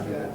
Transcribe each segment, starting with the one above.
Okay,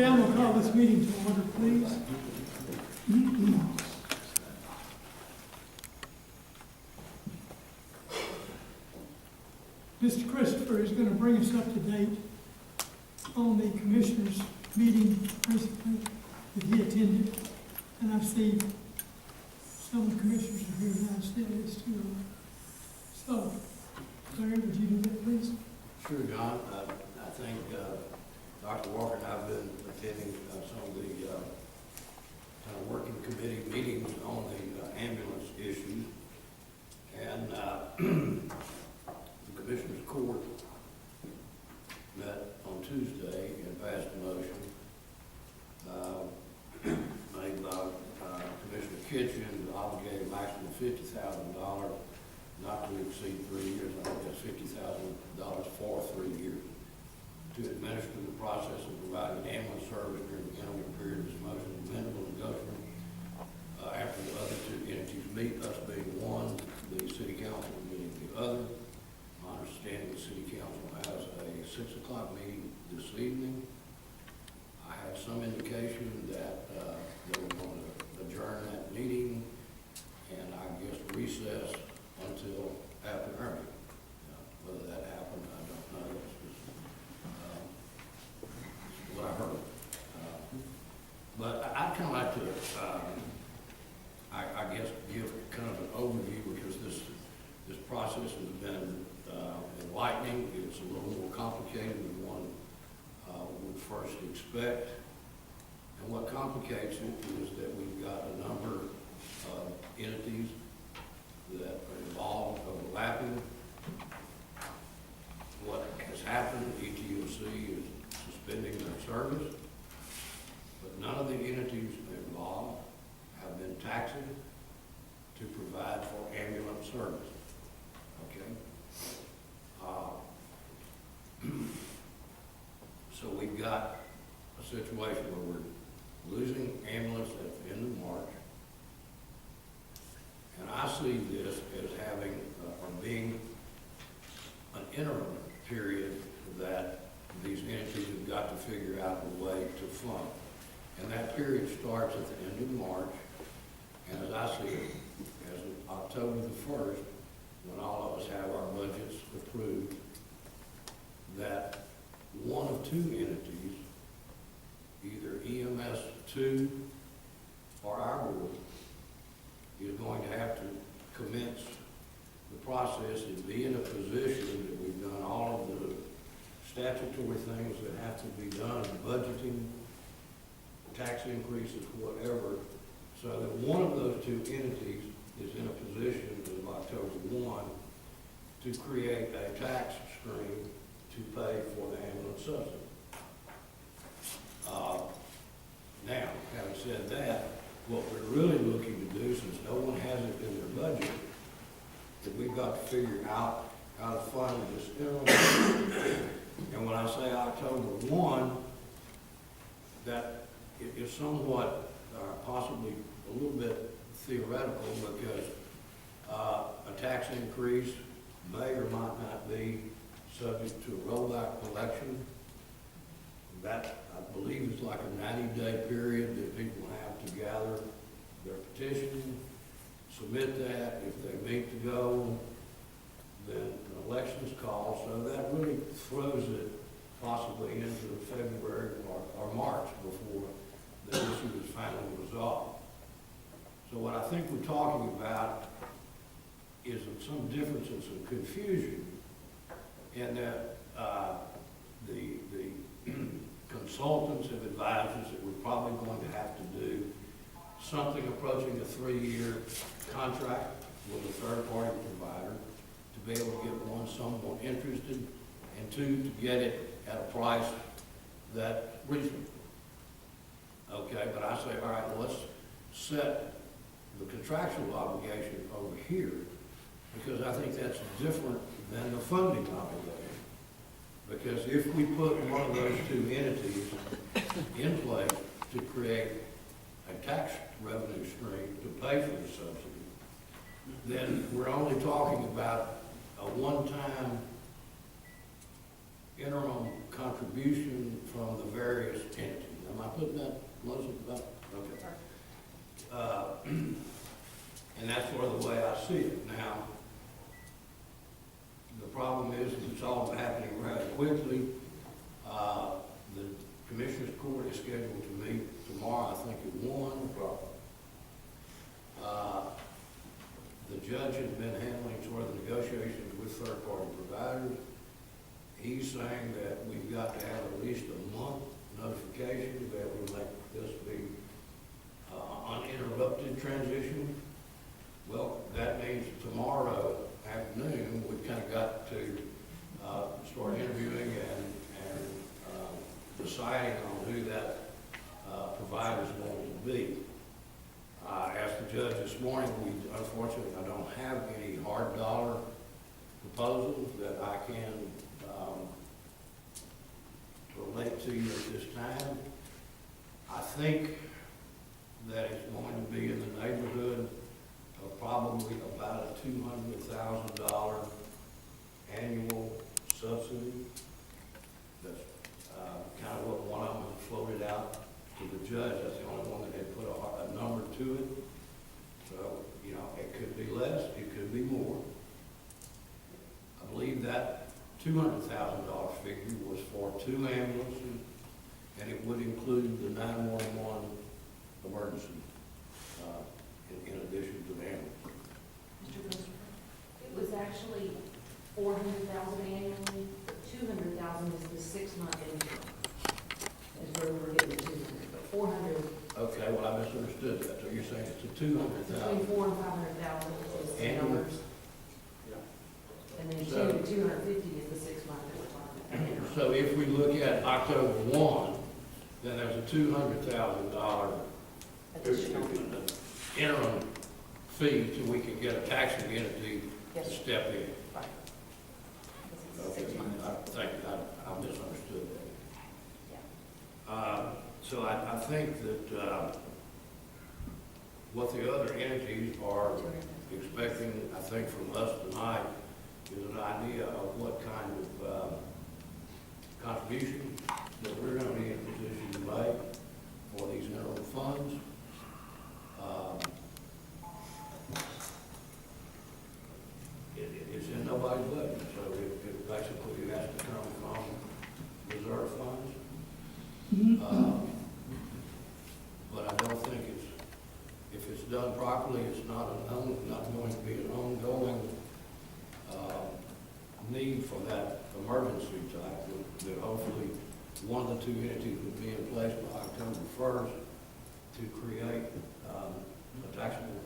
I'm going to call this meeting to order, please. Mr. Christopher is going to bring us up to date on the commissioners' meeting recently that he attended. And I see some of the commissioners are here now, still is too. So, Larry, would you do that, please? Sure, John. I think Dr. Walker and I have been attending some of the kind of working committee meetings on the ambulance issues. And the Commissioners Court met on Tuesday and passed a motion made by Commissioner Kitchen to obligate a maximum of $50,000, not to exceed 3 years. I think that's $50,000 for 3 years, to administer the process of providing ambulance service during the interim period of this motion, amendable and negotiable after the other two entities meet, us being one, the city council being the other. My understanding the city council has a 6 o'clock meeting this evening. I had some indication that they were going to adjourn that meeting and I guess recess until after our meeting. Whether that happened, I don't know. It's what I heard. But I'd kind of like to, I guess, give kind of an overview because this process has been enlightening. It's a little more complicated than one would first expect. And what complicates it is that we've got a number of entities that are involved, overlapping. What has happened, ETOC is suspending their service, but none of the entities involved have been taxed to provide for ambulance service. Okay? So we've got a situation where we're losing ambulance at the end of March, and I see this as having or being an interim period that these entities have got to figure out a way to fund. And that period starts at the end of March, and as I see it, as of October the 1st, when all of us have our budgets approved, that one of two entities, either EMS 2 or our board, is going to have to commence the process and be in a position that we've done all of the statutory things that have to be done, budgeting, tax increases, whatever, so that one of those two entities is in a position as of October 1 to create a tax stream to pay for the ambulance subsidy. Now, having said that, what we're really looking to do, since no one has it in their budget, that we've got to figure out how to fund this interim. And when I say October 1, that is somewhat possibly a little bit theoretical because a tax increase may or might not be subject to a rollback election. That, I believe, is like a 90-day period that people have to gather their petition, submit that. If they meet the goal, then an election is called. So that really throws it possibly into February or March before the issue is finally resolved. So what I think we're talking about is some difference and some confusion in that the consultants have advised us that we're probably going to have to do something approaching a 3-year contract with a third-party provider to be able to get, one, someone interested, and two, to get it at a price that's reasonable. Okay, but I say, all right, let's set the contractual obligation over here, because I think that's different than the funding obligation. Because if we put one of those two entities in place to create a tax revenue stream to pay for the subsidy, then we're only talking about a one-time interim contribution from the various entities. Am I putting that, Melissa, about? Okay. And that's sort of the way I see it. Now, the problem is that it's all happening rather quickly. The Commissioners Court is scheduled to meet tomorrow, I think at 1 o'clock. The judge has been handling sort of the negotiations with third-party providers. He's saying that we've got to have at least a month notification that will make this be uninterrupted transition. Well, that means tomorrow afternoon, we've kind of got to start interviewing and deciding on who that provider is going to be. I asked the judge this morning, unfortunately, I don't have any hard dollar proposals that I can relate to you at this time. I think that it's going to be in the neighborhood of probably about a $200,000 annual subsidy. That's kind of what one of them floated out to the judge. That's the only one that had put a number to it. So, you know, it could be less, it could be more. I believe that $200,000 figure was for 2 ambulances, and it would include the 911 emergency in addition to the ambulance. Mr. Commissioner, it was actually $400,000 annually, but $200,000 is the 6-month income. Is where we're getting $200,000, but 400. Okay, well, I misunderstood that. So you're saying it's a Between 200,000 400,000 and 500,000 is the annual? numbers. And then So- 250 is the 6-month that we're talking about. So if we look at October 1, then there's a $200,000 Additional. interim fee till we can get a taxing entity to Yes. step in. Right. This is Okay, 6 months. I think I misunderstood that. Yeah. So I think that what the other entities are expecting, I think, from us tonight is an idea of what kind of contribution that we're going to be in a position to make for these interim funds. It's in nobody's budget, so it basically has to come from reserve funds. But I don't think if it's done properly, it's not going to be an ongoing need for that emergency type, that hopefully one of the two entities would be in place by October 1st to create a taxable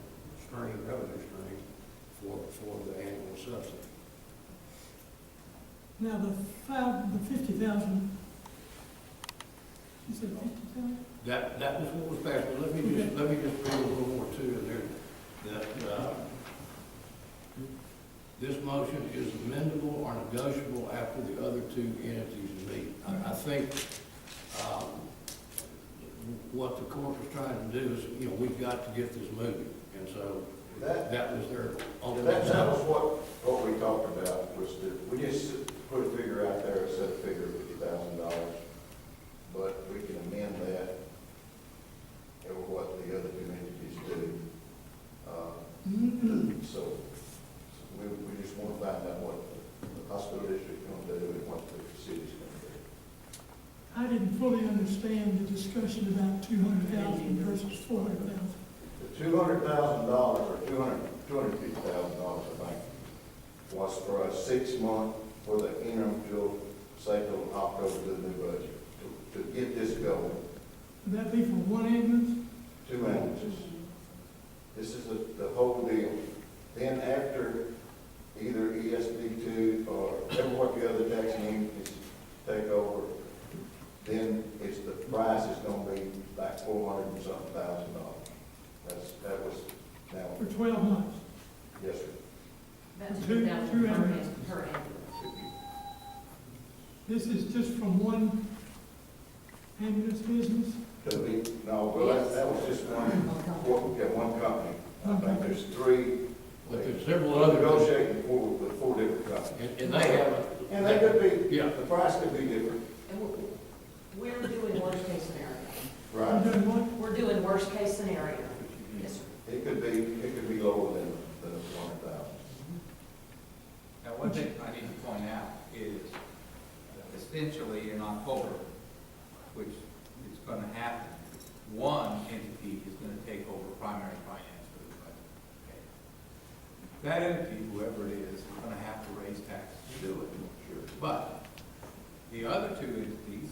stream, revenue stream for the annual subsidy. Now, the 50,000, you said 50,000? That was what was passed, but let me just read a little more too in there, that this motion is amendable or negotiable after the other two entities meet. I think what the court was trying to do is, you know, we've got to get this moving, and so that was their only. That was what we talked about, was that we just put a figure out there, set a figure of $50,000, but we can amend that over what the other two entities do. So we just want to find out what the hospital district is going to do and what the city's going to do. I didn't fully understand the discussion about 200,000 versus 400,000. The $200,000 or $250,000, I think, was for a 6-month for the interim till, say, till October to the new budget, to get this going. Would that be for one ambulance? 2 ambulances. for 12 months. Yes, sir. That's Two- 2,000 two per ambulance. ambulance. This is just from one ambulance business? Could be, no, well, that was just one, one company. I think there's three. But there's several We're other, negotiating with four different companies. and they haven't. And they could be, Yeah. the price could be different. And we're doing worst case scenario. I'm doing what? We're doing worst case scenario. Yes, sir. It could be lower than 100,000. Now, one thing I need to point out is essentially in October, which is gonna happen, one entity is gonna take over primary finance for the budget. Okay? That entity, whoever it is gonna have to raise taxes to do it. Sure. But the other two entities,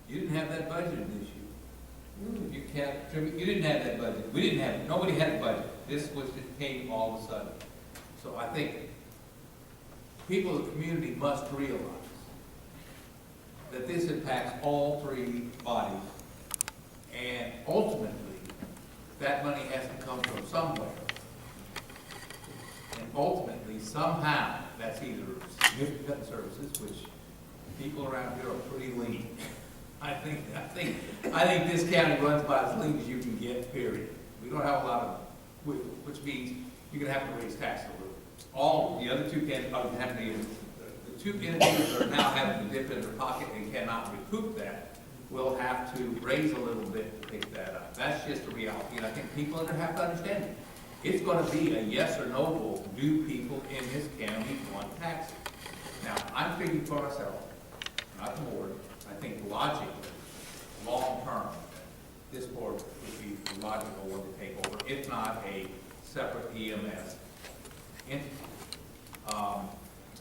you didn't have that budgeted this year. You can't, you didn't have that budget. We didn't have, nobody had a budget. This was, it came all of a sudden. So I think people in the community must realize that this impacts all three bodies. And ultimately, that money has to come from somewhere. And ultimately, somehow, that's either significant services, which people around here are pretty lean. I think this county runs about as lean as you can get, period. We don't have a lot of, which means you're gonna have to raise taxes a little. All, the other two can't, have to, the two entities that are now having to dip in their pocket and cannot recoup that, will have to raise a little bit to pick that up. That's just a reality, and I think people in there have to understand it. It's gonna be a yes or no vote. Do people in this county want taxes? Now, I'm speaking for myself, not the board. I think logically, long-term, this board would be the logical one to take over, if not a separate EMS entity.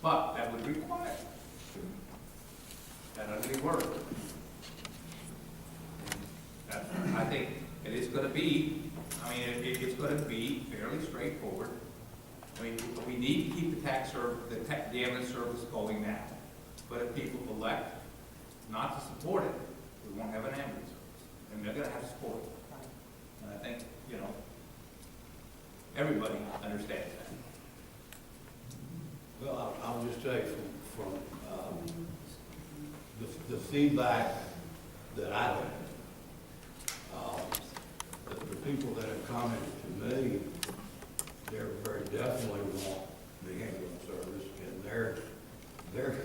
But that would require that ugly word. I think it is gonna be, it's gonna be fairly straightforward. I mean, we need to keep the ambulance service going now. But if people elect not to support it, we won't have an ambulance service, and they're gonna have to support it. And I think, everybody understands that. Well, I'll just tell you from the feedback that I had, the people that have commented to me, they're very definitely want the ambulance service, and their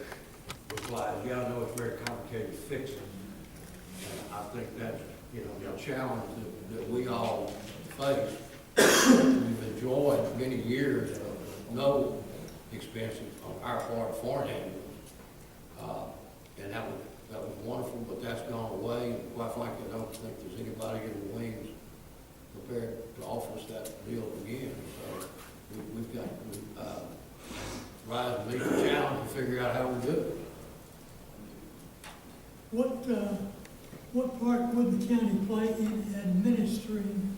reply is, yeah, I know it's very complicated to fix it. And I think that's, the challenge that we all face. We've enjoyed many years of no expenses on our part for an ambulance. And that was wonderful, but that's gone away, and quite frankly, I don't think there's anybody in the wings prepared to offer us that deal again. So we've got to rise and meet the challenge and figure out how we do it. What part would the county play in administering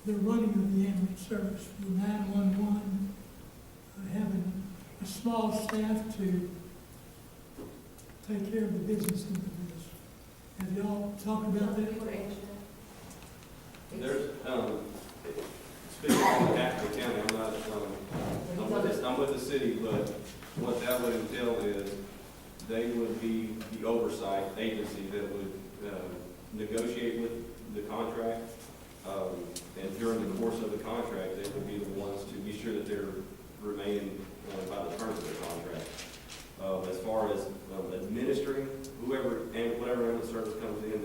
the running of the ambulance service, the 911, having a small staff to take care of the business end of this? Have y'all talked about that? You wanna answer that? There's, speaking on behalf of the county, I'm with the city, but what that would entail is they would be the oversight agency that would negotiate with the contract. And during the course of the contract, they would be the ones to be sure that they're remaining by the terms of the contract. As far as administering, whoever and whatever ambulance service comes in,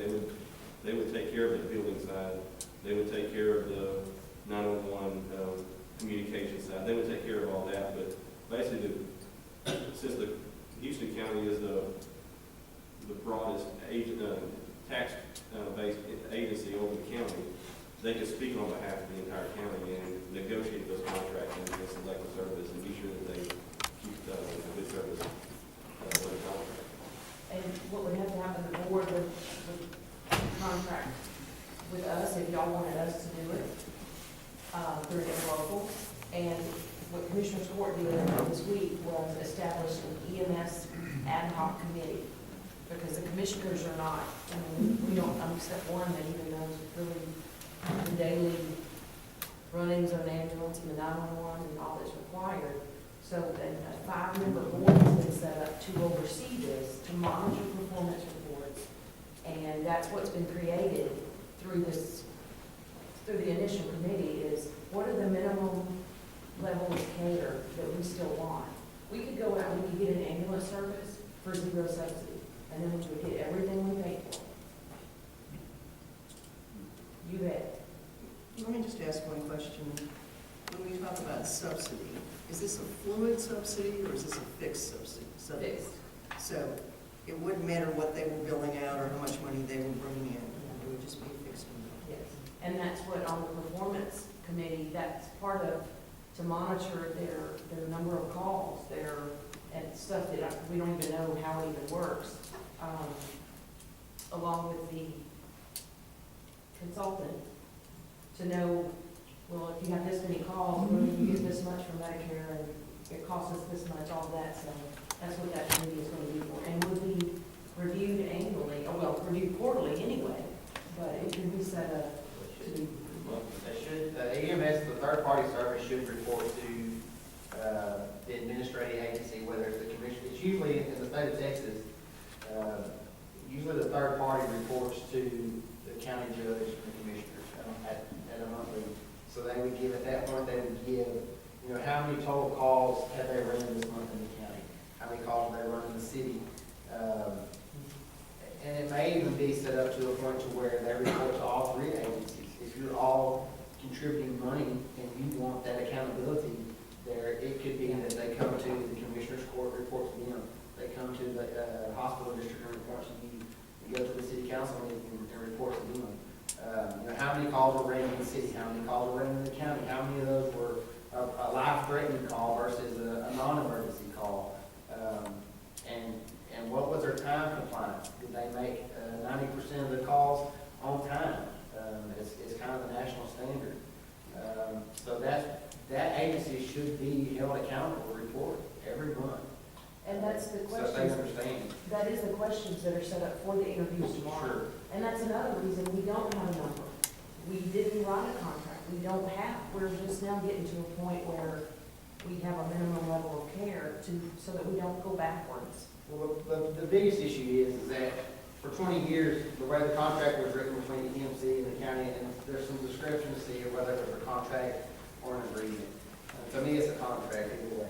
they would take care of the building side. They would take care of the 911 communication side. They would take care of all that. But basically, since the Houston County is the broadest tax-based agency over the county, they can speak on behalf of the entire county and negotiate those contracts and select the service and be sure that they keep a good service with the contract. And what would have to happen, the board would contract with us if y'all wanted us to do it, through the local. And what Commissioner Court did this week was establish an EMS ad hoc committee, because the commissioners are not, we don't, I'm step one that even knows really the So then a 5-member board has been set up to oversee this, to monitor performance reports. And that's what's been created through this, through the initial committee is what are the minimum level of care that we still want? We could go out, we could get an ambulance service for 0 subsidy, and then we would get everything we paid for. You bet. Let me just ask one question. When we talk about subsidy, is this a fluid subsidy or is this a fixed subsidy? Fixed. So it wouldn't matter what they were billing out or how much money they were bringing in, it would just be a fixed amount. Yes, and that's what on the performance committee, that's part of, to monitor their number of calls, their, and stuff that we don't even know how it even works, along with the consultant, to know, well, if you have this many calls, well, you get this much from Medicare, and it costs us this much, all that, so that's what that committee is gonna be for, and would be reviewed annually, or well, reviewed quarterly anyway, but it can be set up to be. They should, the EMS, the third-party service should report to the administrative agency, whether it's the commission. It's usually, in the state of Texas, usually the third party reports to the county judge and the commissioners at a monthly. So they would give, at that point, they would give, you know, how many total calls have they run this month in the county? How many calls have they run in the city? And it may even be set up to a point to where they report to all 3 agencies. If you're all contributing money and you want that accountability there, it could be that they come to the commissioner's court, report to them. They come to the hospital district and report to you. You go to the city council meeting and report to them. You know, how many calls were ran in the city? How many calls were ran in the county? How many of those were a life-threatening call versus a non-emergency call? And what was their time compliance? Did they make 90% of the calls on time? It's kind of the national standard. So that agency should be held accountable to report every month. And that's the So they questions, understand. that is the questions that are set up for the interviews tomorrow. Sure. And that's another reason we don't have a number. We didn't write a contract, we don't have, we're just now getting to a point where we have a minimum level of care so that we don't go backwards. Well, the biggest issue is that for 20 years, the way the contract was written between the EMC and the county, and there's some discrepancy of whether it was a contract or an agreement. To me, it's a contract either way.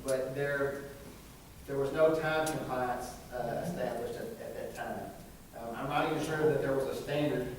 But there was no time compliance established at that time. I'm not even sure that there was a standard